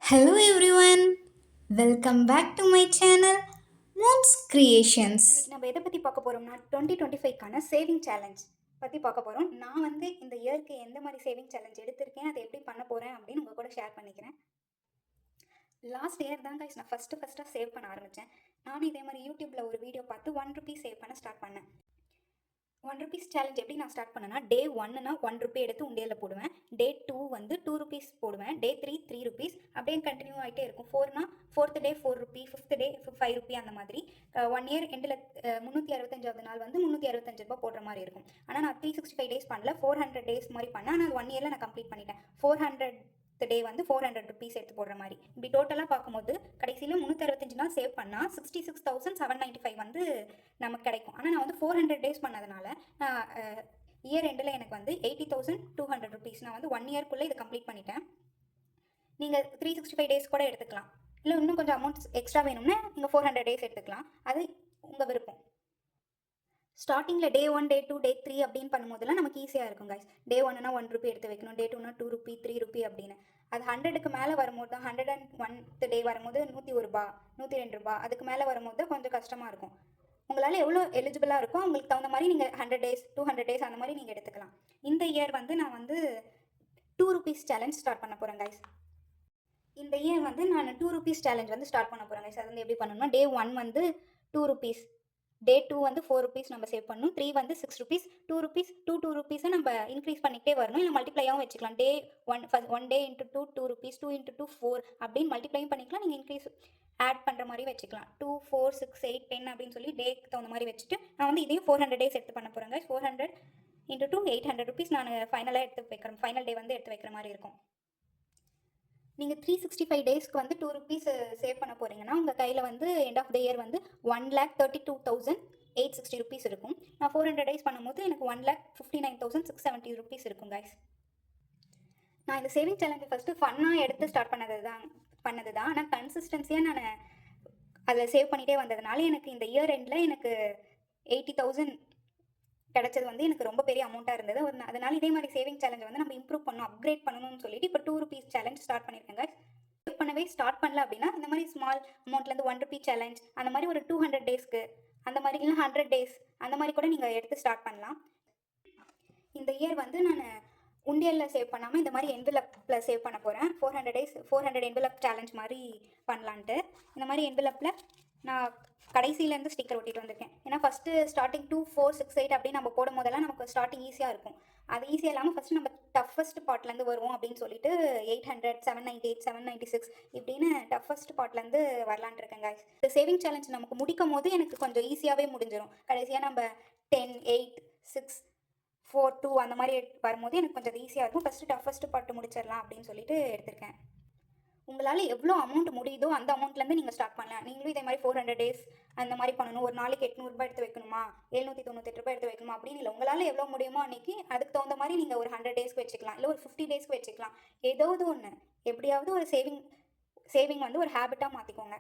Hello everyone, welcome back to my channel Moons Creations. இன்னைக்கு நம்ம எதை பற்றி பார்க்க போகிறோம்னா 2025க்கான சேவிங் சேலஞ்ச் பற்றி பார்க்க போகிறோம். நான் வந்து இந்த இயருக்கு எந்த மாதிரி சேவிங் சேலஞ்ச் எடுத்திருக்கேன், அதை எப்படி பண்ண போகிறேன் அப்படின்னு உங்கள் கூட ஷேர் பண்ணிக்கிறேன். லாஸ்ட் இயர் தான் கைஸ் நான் ஃபஸ்ட்டாக சேவ் பண்ண ஆரம்பித்தேன். நானும் இதே மாதிரி யூடியூப்பில் ஒரு வீடியோ பார்த்து ₹1 சேவ் பண்ண ஸ்டார்ட் பண்ணேன். ₹1 சேலஞ்ச் எப்படி நான் ஸ்டார்ட் பண்ணேன்னா, டே 1னா ₹1 எடுத்து உண்டியலில் போடுவேன். டே 2 வந்து ₹2 போடுவேன். டே 3 ₹3 அப்படியே கண்டினியூ ஆகிட்டே இருக்கும். 4னா ஃபோர்த் டே ₹4, ஃபிஃப்த் டே ₹5 அந்த மாதிரி 1 இயர் எண்டில் 365வது நாள் வந்து ₹365 போடுற மாதிரி இருக்கும். ஆனால் நான் 365 டேஸ் பண்ணல, 400 டேஸ் மாதிரி பண்ணேன். ஆனால் 1 இயரில் நான் கம்ப்ளீட் பண்ணிட்டேன். 400 டே வந்து ₹400 எடுத்து போடுற மாதிரி. இப்படி டோட்டலாக பார்க்கும்போது கடைசியில் 365 நாள் சேவ் பண்ணால் 66,795 வந்து நமக்கு கிடைக்கும். ஆனால் நான் வந்து 400 டேஸ் பண்ணதுனால இயர் எண்டில் எனக்கு வந்து ₹80,200 நான் வந்து 1 இயர்க்குள்ளே இதை கம்ப்ளீட் பண்ணிட்டேன். நீங்கள் 365 டேஸ் கூட எடுத்துக்கலாம், இல்லை இன்னும் கொஞ்சம் அமௌண்ட் எக்ஸ்ட்ரா வேணும்னா நீங்கள் 400 டேஸ் எடுத்துக்கலாம். அது உங்கள் விருப்பம். ஸ்டார்டிங்கில் டே 1, டே 2, டே 3 அப்படின்னு பண்ணும்போதெல்லாம் நமக்கு ஈஸியாக இருக்கும் கைஸ். டே 1னா ₹1 எடுத்து வைக்கணும், டே 2னா ₹2, ₹3 அப்படின்னு. அது 100க்கு மேலே வரும்போது தான், 101th டே வரும்போது ₹101, ₹102, அதுக்கு மேலே வரும்போது தான் கொஞ்சம் கஷ்டமாக இருக்கும். உங்களால் எவ்வளோ எலிஜிபிளாக இருக்கோ உங்களுக்கு தகுந்த மாதிரி நீங்கள் 100 டேஸ் 200 டேஸ் அந்த மாதிரி நீங்கள் எடுத்துக்கலாம். இந்த இயர் வந்து நான் வந்து ₹2 சேலஞ்ச் ஸ்டார்ட் பண்ண போகிறேன் கைஸ். இந்த இயர் வந்து நான் ₹2 சேலஞ்ச் வந்து ஸ்டார்ட் பண்ண போகிறேன் கைஸ். அது வந்து எப்படி பண்ணணும்னா, டே 1 வந்து ₹2, டே 2 வந்து ₹4 நம்ம சேவ் பண்ணணும், 3 வந்து ₹6, ₹2 நம்ம இன்க்ரீஸ் பண்ணிக்கிட்டே வரணும், இல்லை மல்டிப்ளையாகவும் வச்சுக்கலாம். டே 1 டே இன்ட்டு 2 ₹2, 2 இன்ட்டு 2 4 அப்படின்னு மல்டிப்ளையும் பண்ணிக்கலாம். நீங்கள் இன்க்ரீஸ் ஆட் பண்ணுற மாதிரி வச்சுக்கலாம். 2 4 6 8 10 அப்படின்னு சொல்லி டேக்கு தகுந்த மாதிரி வச்சுட்டு நான் வந்து இதையும் 400 டேஸ் எடுத்து பண்ண போகிறேங்க. 400 இன்ட்டு 2 ₹800 நான் ஃபைனலாக எடுத்து வைக்கிறேன். ஃபைனல் டே வந்து எடுத்து வைக்கிற மாதிரி இருக்கும். நீங்கள் 365 டேஸ்க்கு வந்து ₹2 சேவ் பண்ண போகிறீங்கன்னா உங்கள் கையில் வந்து எண்ட் ஆஃப் த இயர் வந்து ₹1,32,860 இருக்கும். நான் 400 டேஸ் பண்ணும்போது எனக்கு ₹1,59,670 இருக்கும் கைஸ். நான் இந்த சேவிங் சேலஞ்சு ஃபஸ்ட்டு ஃபன்னாக எடுத்து ஸ்டார்ட் பண்ணது தான். ஆனால் கன்சிஸ்டன்சியாக நான் அதில் சேவ் பண்ணிகிட்டே வந்ததுனால எனக்கு இந்த இயர் எண்டில் எனக்கு 80,000 கிடைச்சது வந்து எனக்கு ரொம்ப பெரிய அமௌண்ட்டாக இருந்தது. அதனால இதே மாதிரி சேவிங் சேலஞ்ச் வந்து நம்ம இம்ப்ரூவ் பண்ணணும், அப்கிரேட் பண்ணணும்னு சொல்லிட்டு இப்போ ₹2 சேலஞ்ச் ஸ்டார்ட் பண்ணியிருக்கேங்க. சேவ் பண்ணவே ஸ்டார்ட் பண்ணல அப்படின்னா இந்த மாதிரி ஸ்மால் அமௌண்ட்லேருந்து ₹1 சேலஞ்ச் அந்த மாதிரி ஒரு 200 டேஸ்க்கு அந்த மாதிரி, இல்லை 100 டேஸ் அந்த மாதிரி கூட நீங்கள் எடுத்து ஸ்டார்ட் பண்ணலாம். இந்த இயர் வந்து நான் உண்டியலில் சேவ் பண்ணாமல் இந்த மாதிரி என்வெலப்பில் சேவ் பண்ண போகிறேன். 400 டேஸ் 400 என்வெலப் சேலஞ்ச் மாதிரி பண்ணலான்ட்டு இந்த மாதிரி என்வெலப்பில் நான் கடைசியிலேருந்து ஸ்டிக்கர் ஒட்டிட்டு வந்திருக்கேன். ஏன்னா ஃபஸ்ட்டு ஸ்டார்டிங் 2 4 6 8 அப்படின்னு நம்ம போடும் போதெல்லாம் நமக்கு ஸ்டார்டிங் ஈஸியாக இருக்கும். அது ஈஸியாக இல்லாமல் ஃபஸ்ட்டு நம்ம டஃபஸ்ட் பார்ட்லேருந்து வருவோம் அப்படின்னு சொல்லிட்டு 800 798 796 இப்படின்னு டஃபஸ்ட் பார்ட்லேருந்து வரலான் இருக்கேங்க. இந்த சேவிங் சேலஞ்ச் நமக்கு முடிக்கும் போது எனக்கு கொஞ்சம் ஈஸியாகவே முடிஞ்சிடும். கடைசியாக நம்ம 10 8 6 4 2 அந்த மாதிரி வரும்போது எனக்கு கொஞ்சம் ஈஸியாக இருக்கும். ஃபஸ்ட்டு பார்ட்டு முடிச்சிடலாம் அப்படின்னு சொல்லிட்டு எடுத்திருக்கேன். உங்களால் எவ்வளோ அமௌண்ட் முடியுதோ அந்த அமௌண்ட்லேருந்து நீங்கள் ஸ்டார்ட் பண்ணலாம். நீங்களும் இதே மாதிரி 400 டேஸ் அந்த மாதிரி பண்ணணும். ஒரு நாளைக்கு ₹800 எடுத்து வைக்கணுமா, ₹798 எடுத்து வைக்கணுமா அப்படின்னு இல்லை. உங்களால் எவ்வளோ முடியுமோ அன்றைக்கி அதுக்கு தகுந்த மாதிரி நீங்கள் ஒரு 100 டேஸ்க்கு வச்சுக்கலாம், இல்லை ஒரு 50 டேஸ்க்கு வச்சுக்கலாம். ஏதாவது ஒன்று எப்படியாவது ஒரு சேவிங் வந்து ஒரு ஹேபிட்டாக மாற்றிக்கோங்க.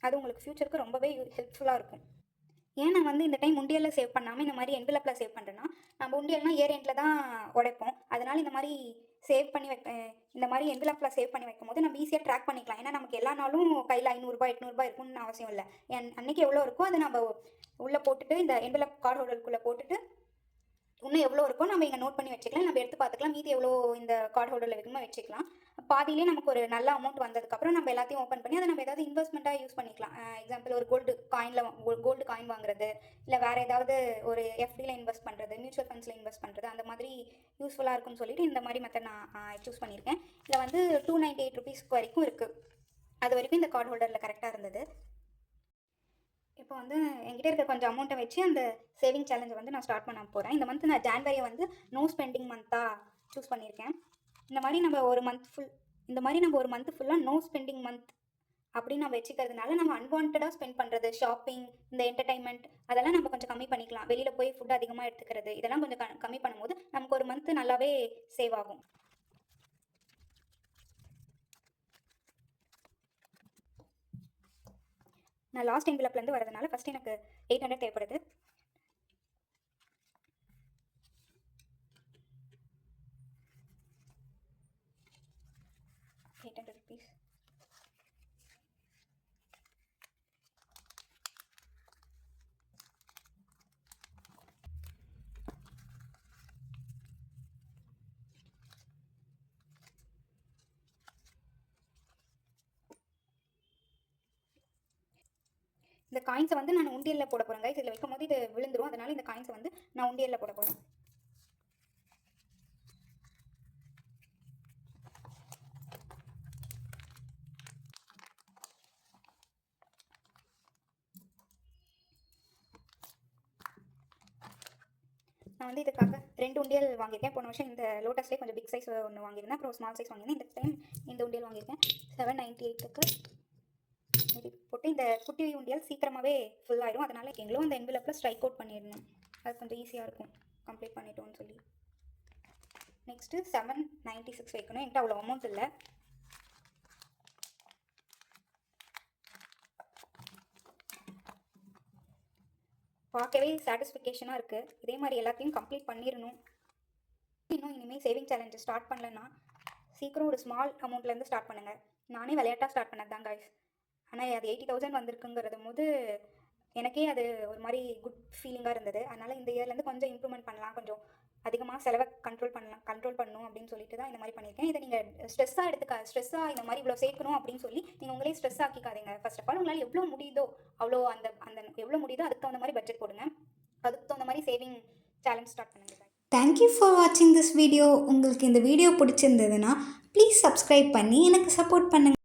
அது உங்களுக்கு ஃப்யூச்சருக்கு ரொம்பவே ஹெல்ப்ஃபுல்லாக இருக்கும். ஏன் நான் வந்து இந்த டைம் உண்டியலில் சேவ் பண்ணாமல் இந்த மாதிரி என்வெலப்பில் சேவ் பண்ணுறேன்னா, நம்ம உண்டியல்னால் இயர் எண்டில் தான் உடைப்போம். அதனால் இந்த மாதிரி இந்த மாதிரி என்வெலப்பில் சேவ் பண்ணி வைக்கும் போது நம்ம ஈஸியாக ட்ராக் பண்ணிக்கலாம். ஏன்னா நமக்கு எல்லா நாளும் கையில் ₹500 ₹800 இருக்குன்னு அவசியம் இல்லை. அன்றைக்கி எவ்வளோ இருக்கோ அதை நம்ம உள்ளே போட்டுட்டு இந்த என்வெலப் கார்டு ஹோல்டருக்குள்ளே போட்டுட்டு இன்னும் எவ்வளோ இருக்கோ நம்ம இங்கே நோட் பண்ணி வச்சுக்கலாம். நம்ம எடுத்து பார்த்துக்கலாம், மீதி எவ்வளோ இந்த கார்டு ஹோல்டரில் வைக்கணுமோ வச்சுக்கலாம். பாதியிலே நமக்கு ஒரு நல்ல அமௌண்ட் வந்ததுக்கப்புறம் நம்ம எல்லாத்தையும் ஓப்பன் பண்ணி அதை நம்ம ஏதாவது இன்வெஸ்ட்மெண்ட்டாக யூஸ் பண்ணிக்கலாம். எக்ஸாம்பிள் ஒரு கோல்டு காயின் வாங்குறது, இல்லை வேறு ஏதாவது ஒரு எஃப்டியில் இன்வெஸ்ட் பண்ணுறது, மியூச்சுவல் ஃபண்ட்ஸில் இன்வெஸ்ட் பண்ணுறது, அந்த மாதிரி யூஸ்ஃபுல்லாக இருக்கும்னு சொல்லிட்டு இந்த மாதிரி மெத்தட் நான் சூஸ் பண்ணியிருக்கேன். இதில் வந்து ₹298 வரைக்கும் இருக்குது. அது வரைக்கும் இந்த கார்டு ஹோல்டரில் கரெக்டாக இருந்தது. இப்போ வந்து என்கிட்ட இருக்க கொஞ்சம் அமௌண்ட்டை வச்சு அந்த சேவிங் சேலஞ்சை வந்து நான் ஸ்டார்ட் பண்ண போகிறேன். இந்த மந்த் நான் ஜான்வரியை வந்து நோ ஸ்பெண்டிங் மந்த்தாக சூஸ் பண்ணியிருக்கேன். இந்த மாதிரி நம்ம ஒரு மந்த் ஃபுல்லாக நோ ஸ்பெண்டிங் மந்த் அப்படின்னு நம்ம வச்சுக்கிறதுனால நம்ம அன்வான்டாக ஸ்பெண்ட் பண்ணுறது, ஷாப்பிங், இந்த என்டர்டைன்மெண்ட் அதெல்லாம் நம்ம கொஞ்சம் கம்மி பண்ணிக்கலாம். வெளியில் போய் ஃபுட் அதிகமாக எடுத்துக்கிறது இதெல்லாம் கொஞ்சம் கம்மி பண்ணும்போது நமக்கு ஒரு மந்த் நல்லாவே சேவ் ஆகும். நான் லாஸ்ட் என்வெலப்லேருந்து வரதுனால ஃபஸ்ட் எனக்கு 800 தேவைப்படுது. ₹800 இந்த காயின்ஸை வந்து நான் உண்டியலில் போட போகிறேன் கைஸ். இதில் வைக்கும் போது இது விழுந்துரும், அதனால இந்த காயின்ஸை வந்து நான் உண்டியலில் போட போகிறேன். நான் வந்து இதுக்காக 2 உண்டியல் வாங்கியிருக்கேன். போன வருஷம் இந்த லோட்டஸ்லேயே கொஞ்சம் பிக் சைஸ் ஒன்று வாங்கியிருந்தேன், அப்புறம் ஸ்மால் சைஸ் வாங்கியிருந்தேன். இந்த டைம் இந்த உண்டியல் வாங்கியிருக்கேன். 798க்கு இது போட்டு இந்த குட்டி உண்டியல் சீக்கிரமாகவே ஃபுல் ஆயிடும். அதனால் எங்களும் அந்த என்வலப்பில் ஸ்ட்ரைக் அவுட் பண்ணிடணும், அது கொஞ்சம் ஈஸியாக இருக்கும் கம்ப்ளீட் பண்ணிட்டோம்னு சொல்லி. நெக்ஸ்ட்டு 796 வைக்கணும். என்கிட்ட அவ்வளோ அமௌண்ட் இல்லை. பார்க்கவே சாட்டிஸ்ஃபிகேஷனாக இருக்குது. இதே மாதிரி எல்லாத்தையும் கம்ப்ளீட் பண்ணிடணும். இன்னும் இனிமேல் சேவிங் சேலஞ்சு ஸ்டார்ட் பண்ணலன்னா சீக்கிரம் ஒரு ஸ்மால் அமௌண்ட்லேருந்து ஸ்டார்ட் பண்ணுங்கள். நானே விளையாட்டாக ஸ்டார்ட் பண்ணது தான் காய்ஸ். ஆனால் அது 80,000 வந்திருக்குங்கிறது போது எனக்கே அது ஒரு மாதிரி குட் ஃபீலிங்காக இருந்தது. அதனால் இந்த இயர்லேருந்து கொஞ்சம் இம்ப்ரூவ்மெண்ட் பண்ணலாம், கொஞ்சம் அதிகமாக செலவை கண்ட்ரோல் பண்ணணும் அப்படின்னு சொல்லிட்டு தான் இந்த மாதிரி பண்ணியிருக்கேன். இதை நீங்கள் ஸ்ட்ரெஸ்ஸாக இந்த மாதிரி இவ்வளோ சேர்க்கணும் அப்படின்னு சொல்லி நீங்கள் உங்களே ஸ்ட்ரெஸ் ஆக்கிக்காதீங்க. ஃபர்ஸ்ட் ஆஃப் ஆல் உங்களால் எவ்வளோ முடியுதோ அவ்வளோ அந்த எவ்வளோ முடியுதோ அதுக்கு தகுந்த மாதிரி பட்ஜெட் போடுங்க, அதுக்கு தகுந்த மாதிரி சேவிங் சேலஞ்ச் ஸ்டார்ட் பண்ணுங்கள். தேங்க்யூ ஃபார் வாட்சிங் திஸ் வீடியோ. உங்களுக்கு இந்த வீடியோ பிடிச்சிருந்ததுன்னா ப்ளீஸ் சப்ஸ்கிரைப் பண்ணி எனக்கு சப்போர்ட் பண்ணுங்கள்.